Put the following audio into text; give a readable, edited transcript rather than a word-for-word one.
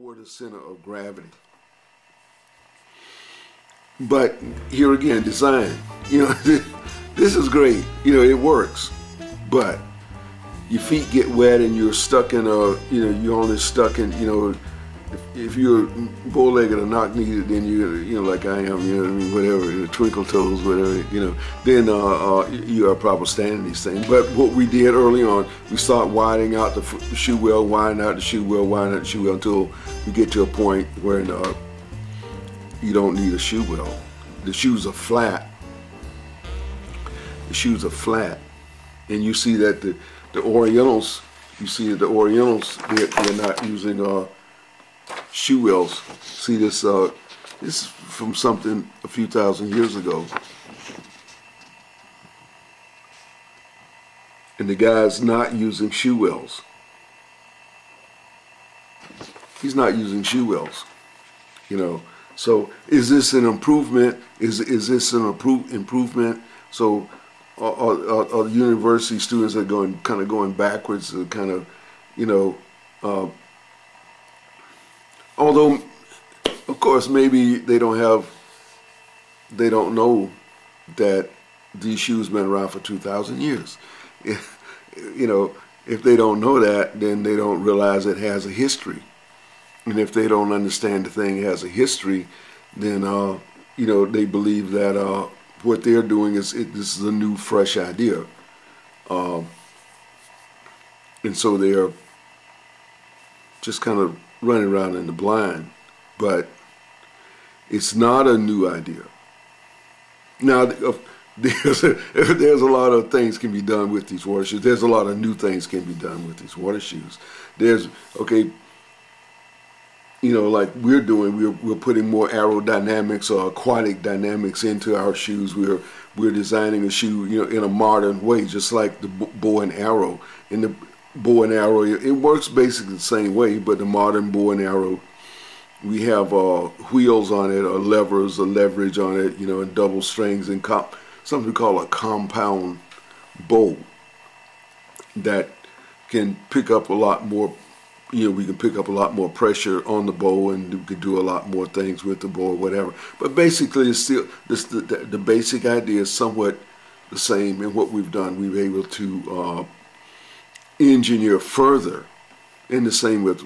lower the center of gravity. But here again, design. This is great. It works. But your feet get wet and you're stuck in you're only stuck in, if you're bow-legged or knock-kneed, then like I am, whatever, twinkle toes, whatever, then you have problem standing these things. But what we did early on, we start widening out the shoe well, widening out the shoe well, widening out the shoe well until we get to a point where you don't need a shoe well. The shoes are flat. The shoes are flat, and you see that the Orientals, they're not using shoe wells. See this? This is from something a few thousand years ago, and the guy's not using shoe wells. He's not using shoe wells. So is this an improvement? Is this an improvement? So are university students are kind of going backwards, although of course maybe they don't know that these shoes been around for 2,000 years. If they don't know that, then they don't realize it has a history. And if they don't understand the thing has a history, then they believe that what they're doing this is a new, fresh idea, and so they are just kind of running around in the blind. But it's not a new idea. Now, there's a lot of things can be done with these water shoes. There's a lot of new things can be done with these water shoes. Like we're doing, we're putting more aerodynamics or aquatic dynamics into our shoes. We're designing a shoe, in a modern way, just like the bow and arrow. In the bow and arrow, it works basically the same way, but the modern bow and arrow, we have wheels on it, or levers, or leverage on it, and double strings, and something we call a compound bow that can pick up a lot more. We can pick up a lot more pressure on the bow, and we can do a lot more things with the bow or whatever. But basically, it's still the basic idea is somewhat the same. And what we've done, we've been able to engineer further, and the same with